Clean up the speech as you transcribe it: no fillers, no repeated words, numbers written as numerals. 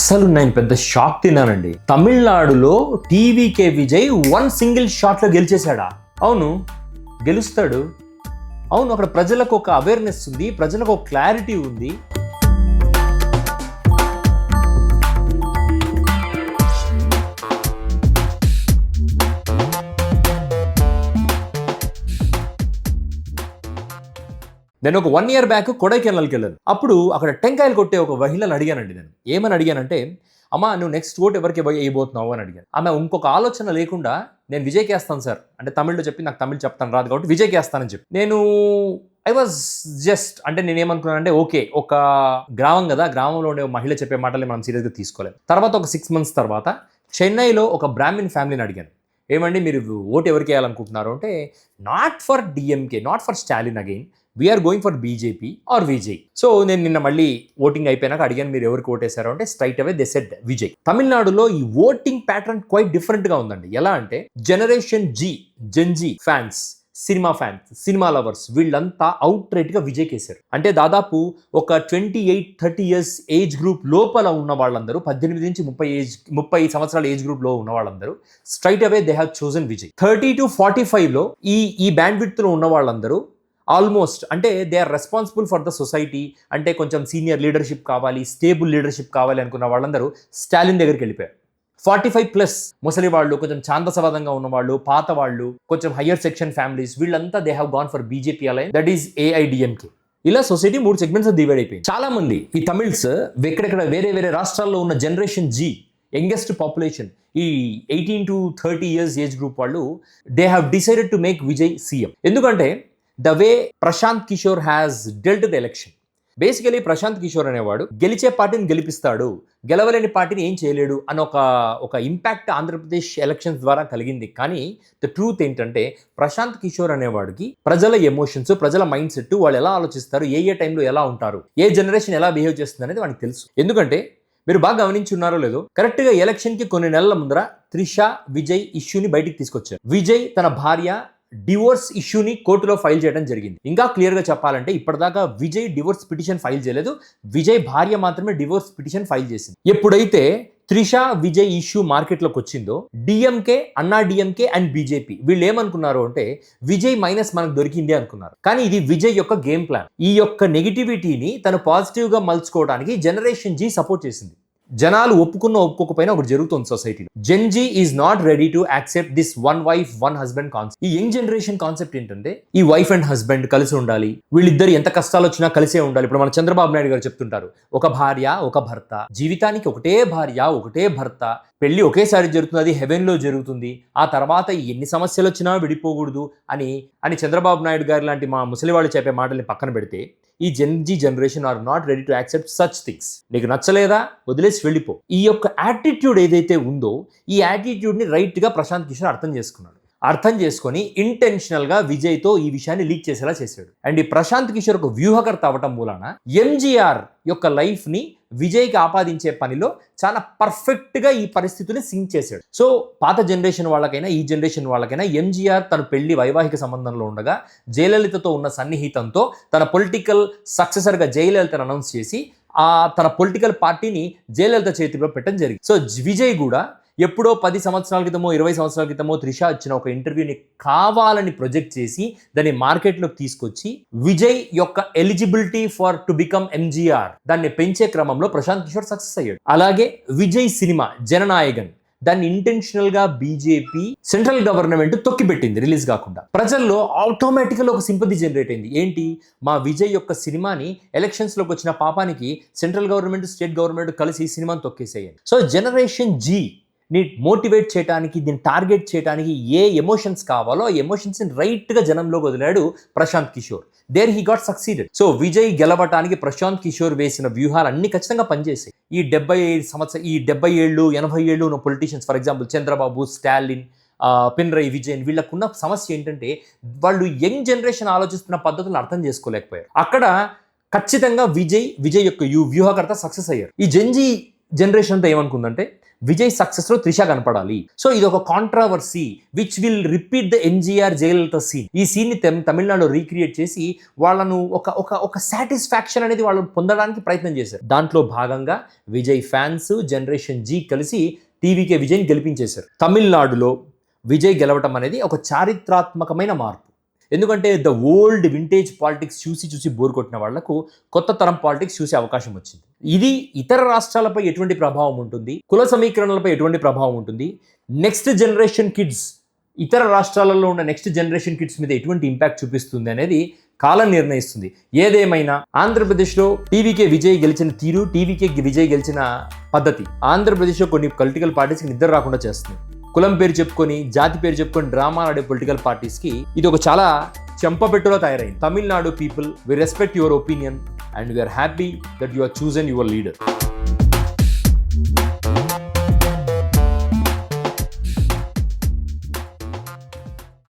అసలు నేను పెద్ద షాక్ తిన్నానండి. తమిళనాడులో TVK Vijay one single shot లో గెలిచేశాడా? అవును, గెలుస్తాడు. అవును, అక్కడ ప్రజలకు ఒక అవేర్నెస్ ఉంది, ప్రజలకు ఒక క్లారిటీ ఉంది. నేను ఒక 1 year బ్యాక్ కొడైకెనాల్కి వెళ్ళాను. అప్పుడు అక్కడ టెంకాయలు కొట్టే ఒక మహిళను అడిగానండి. నేను ఏమని అడిగానంటే, అమ్మా నువ్వు నెక్స్ట్ ఓట్ ఎవరికి వేయబోతున్నావు అని అడిగాను. ఆమె ఇంకొక ఆలోచన లేకుండా నేను విజయ్కి వేస్తాను సార్ అంటే తమిళ్లో చెప్పి, నాకు తమిళ్ చెప్తాను రాదు కాబట్టి విజయ్కి వేస్తానని చెప్పి, నేను ఐ వాజ్ జస్ట్ అంటే నేనేమనుకున్నానంటే, ఓకే ఒక గ్రామం కదా, గ్రామంలో ఉండే మహిళ చెప్పే మాటలు మనం సీరియస్గా తీసుకోలేము. తర్వాత ఒక 6 months తర్వాత చెన్నైలో ఒక బ్రాహ్మిన్ ఫ్యామిలీని అడిగాను, ఏమండి మీరు ఓటు ఎవరికి వేయాలనుకుంటున్నారు అంటే, not for DMK, not for Stalin again, we're going for BJP or Vijay. So నేను నిన్న మళ్ళీ ఓటింగ్ అయిపోయినాక అడిగాను, మీరు ఎవరికి ఓటేశారు అంటే straight away they said Vijay. తమిళనాడులో ఈ ఓటింగ్ ప్యాటర్న్ క్వైట్ డిఫరెంట్ గా ఉందండి. ఎలా అంటే generation Gen Z fans, cinema fans, cinema lovers వీళ్ళంతా అవుట్ రైట్ గా విజయ్ కేసారు. అంటే దాదాపు ఒక 28-30 years ఏజ్ గ్రూప్ లోపల ఉన్న వాళ్ళందరూ, 18 నుంచి 30 సంవత్సరాల ఏజ్ గ్రూప్ లో ఉన్న వాళ్ళందరూ straight away they have chosen Vijay. 30 to 45 లో ఈ బ్యాండ్ విడ్త్ లో ఉన్న వాళ్ళందరూ ఆల్మోస్ట్ అంటే they are responsible for the society, అంటే కొంచెం సీనియర్ లీడర్షిప్ కావాలి, స్టేబుల్ లీడర్షిప్ కావాలి అనుకున్న వాళ్ళందరూ స్టాలిన్ దగ్గరికి వెళ్ళిపోయారు. 45+ ముసలి వాళ్ళు, కొంచెం ఛాందసవాదంగా ఉన్న వాళ్ళు, పాత వాళ్ళు, కొంచెం హయ్యర్ సెక్షన్ ఫ్యామిలీస్, వీళ్ళంతా they have gone for BJP align, that is AIADMK. ఇలా సొసైటీ 3 segments డివైడ్ అయిపోయింది. చాలా మంది ఈ తమిళ్స్ ఎక్కడెక్కడ వేరే రాష్ట్రాల్లో ఉన్న జనరేషన్ జీ, యంగెస్ట్ పాపులేషన్, ఈ 18 to 30 years ఏజ్ గ్రూప్ వాళ్ళు they have decided to make Vijay CM. ఎందుకంటే the way Prashant Kishor has dealt the election. Basically Prashant Kishor అనేవాడు గెలిచే పార్టీని గెలిపిస్తాడు, గెలవలేని పార్టీని ఏం చేయలేడు అని ఒక ఇంపాక్ట్ ఆంధ్రప్రదేశ్ ఎలక్షన్స్ ద్వారా కలిగింది. కానీ ద ట్రూత్ ఏంటంటే, ప్రశాంత్ కిషోర్ అనేవాడికి ప్రజల ఎమోషన్స్, ప్రజల మైండ్ సెట్, వాళ్ళు ఎలా ఆలోచిస్తారు, ఏ టైంలో ఎలా ఉంటారు, ఏ జనరేషన్ ఎలా బిహేవ్ చేస్తుంది అనేది వాడికి తెలుసు. ఎందుకంటే మీరు బాగా గమనించున్నారో లేదో, కరెక్ట్గా ఎలక్షన్కి కొన్ని నెలల ముందర త్రిష విజయ్ ఇష్యూని బయటికి తీసుకొచ్చారు. విజయ్ తన భార్య డివోర్స్ ఇష్యూని కోర్టులో ఫైల్ చేయడం జరిగింది. ఇంకా క్లియర్గా చెప్పాలంటే ఇప్పటిదాకా విజయ్ డివోర్స్ పిటిషన్ ఫైల్ చేయలేదు, విజయ్ భార్య మాత్రమే డివోర్స్ పిటిషన్ ఫైల్ చేసింది. ఎప్పుడైతే త్రిష విజయ్ ఇష్యూ మార్కెట్లోకి వచ్చిందో, డిఎంకే, అన్నా డిఎంకే అండ్ బీజేపీ వీళ్ళు ఏమనుకున్నారు అంటే, విజయ్ మైనస్ మనకు దొరికింది అనుకున్నారు. కానీ ఇది విజయ్ యొక్క గేమ్ ప్లాన్. ఈ యొక్క నెగిటివిటీని తను పాజిటివ్గా మలుచుకోవడానికి జనరేషన్ జీ సపోర్ట్ చేసింది. జనాలు ఒప్పుకోకపోయినా ఒకటి జరుగుతుంది సొసైటీలో. Gen Z is not ready to accept this one wife one husband concept. ఈ యంగ్ జనరేషన్ కాన్సెప్ట్ ఏంటంటే, ఈ వైఫ్ అండ్ హస్బెండ్ కలిసి ఉండాలి, వీళ్ళిద్దరు ఎంత కష్టాలు వచ్చినా కలిసే ఉండాలి. ఇప్పుడు మన చంద్రబాబు నాయుడు గారు చెప్తుంటారు, ఒక భార్య ఒక భర్త, జీవితానికి ఒకటే భార్య ఒకటే భర్త, పెళ్లి ఒకేసారి జరుగుతుంది, అది హెవెన్ లో జరుగుతుంది, ఆ తర్వాత ఎన్ని సమస్యలు వచ్చినా విడిపోకూడదు అని చంద్రబాబు నాయుడు గారు లాంటి మా ముసలి వాళ్ళు చెప్పే మాటల్ని పక్కన పెడితే, ఈ gen Z generation are not ready to accept such things. నీకు నచ్చలేదా వదిలేసి వెళ్ళిపో. ఈ యొక్క యాటిట్యూడ్ ఏదైతే ఉందో, ఈ యాటిట్యూడ్ని రైట్గా ప్రశాంత్ కిషోర్ అర్థం చేసుకొని ఇంటెన్షనల్గా విజయ్తో ఈ విషయాన్ని లీక్ చేసేలా చేశాడు. అండ్ ఈ ప్రశాంత్ కిషోర్ ఒక వ్యూహకర్త అవ్వటం మూలాన ఎంజీఆర్ యొక్క లైఫ్ని విజయ్కి ఆపాదించే పనిలో చాలా పర్ఫెక్ట్గా ఈ పరిస్థితిని సింక్ చేశాడు. సో పాత జనరేషన్ వాళ్ళకైనా ఈ జనరేషన్ వాళ్ళకైనా ఎంజీఆర్ తన పెళ్లి వైవాహిక సంబంధంలో ఉండగా జయలలితతో ఉన్న సన్నిహితంతో తన పొలిటికల్ సక్సెసర్గా జయలలితను అనౌన్స్ చేసి తన పొలిటికల్ పార్టీని జయలలిత చేతిలో పెట్టడం జరిగింది. సో విజయ్ కూడా ఎప్పుడో 10 సంవత్సరాల క్రితమో 20 సంవత్సరాల క్రితమో త్రిష ఇచ్చిన ఒక ఇంటర్వ్యూని కావాలని ప్రొజెక్ట్ చేసి దాన్ని మార్కెట్లోకి తీసుకొచ్చి విజయ్ యొక్క eligibility for to become MGR దాన్ని పెంచే క్రమంలో ప్రశాంత్ కిషోర్ సక్సెస్ అయ్యాడు. అలాగే విజయ్ సినిమా జననాయగన్, దాన్ని ఇంటెన్షనల్ గా బీజేపీ సెంట్రల్ గవర్నమెంట్ తొక్కిపెట్టింది రిలీజ్ కాకుండా. ప్రజల్లో ఆటోమేటిక్గా ఒక సింపతి జనరేట్ అయింది. ఏంటి, మా విజయ్ యొక్క సినిమాని ఎలక్షన్స్ లోకి వచ్చిన పాపానికి సెంట్రల్ గవర్నమెంట్, స్టేట్ గవర్నమెంట్ కలిసి ఈ సినిమాని తొక్కేసేయాలి. సో జనరేషన్ జీ ని మోటివేట్ చేయడానికి, దీన్ని టార్గెట్ చేయడానికి ఏ ఎమోషన్స్ కావాలో ఆ ఎమోషన్స్ని రైట్గా జనంలోకి వదిలాడు Prashant Kishor. There he got succeeded. So Vijay గెలవటానికి ప్రశాంత్ కిషోర్ వేసిన వ్యూహాలు అన్ని ఖచ్చితంగా పనిచేసాయి. ఈ 70 ఏళ్ళు 80 ఏళ్ళు ఉన్న politicians, for example Chandrababu, Stalin, Pinarayi Vijayan, వీళ్ళకున్న సమస్య ఏంటంటే వాళ్ళు యంగ్ జనరేషన్ ఆలోచిస్తున్న పద్ధతులను అర్థం చేసుకోలేకపోయారు. అక్కడ ఖచ్చితంగా విజయ్ యొక్క వ్యూహకర్త సక్సెస్ అయ్యారు. ఈ జెన్జీ జనరేషన్ అంతా ఏమనుకుందంటే విజయ్ సక్సెస్ లో త్రిష కనపడాలి. సో ఇది ఒక controversy which will repeat the NTR Jayalalithaa scene. ఈ సీన్ ని తమిళనాడులో రీక్రియేట్ చేసి వాళ్ళను ఒక సాటిస్ఫాక్షన్ అనేది వాళ్ళు పొందడానికి ప్రయత్నం చేశారు. దాంట్లో భాగంగా విజయ్ ఫ్యాన్స్ జనరేషన్ జీ కలిసి టీవీకే విజయ్ని గెలిపించేశారు. తమిళనాడులో విజయ్ గెలవటం అనేది ఒక చారిత్రాత్మకమైన మార్పు. ఎందుకంటే ద ఓల్డ్ వింటేజ్ పాలిటిక్స్ చూసి బోర్ కొట్టిన వాళ్లకు కొత్త తరం పాలిటిక్స్ చూసే అవకాశం వచ్చింది. ఇది ఇతర రాష్ట్రాలపై ఎటువంటి ప్రభావం ఉంటుంది, కుల సమీకరణలపై ఎటువంటి ప్రభావం ఉంటుంది, నెక్స్ట్ జనరేషన్ కిడ్స్ ఇతర రాష్ట్రాలలో ఉన్న నెక్స్ట్ జనరేషన్ కిడ్స్ మీద ఎటువంటి ఇంపాక్ట్ చూపిస్తుంది అనేది కాలం నిర్ణయిస్తుంది. ఏదేమైనా ఆంధ్రప్రదేశ్లో టీవీకే విజయ్ గెలిచిన తీరు, టీవీకే విజయ్ గెలిచిన పద్ధతి ఆంధ్రప్రదేశ్లో కొన్ని పొలిటికల్ పార్టీస్కి నిద్ర రాకుండా చేస్తుంది. కులం పేరు చెప్పుకొని, జాతి పేరు చెప్పుకొని డ్రామాలు ఆడే పొలిటికల్ పార్టీస్కి ఇది ఒక చాలా చెంపపెట్టులో తయారైంది. Tamil Nadu people, we respect your opinion and we're happy that you are chosen your leader.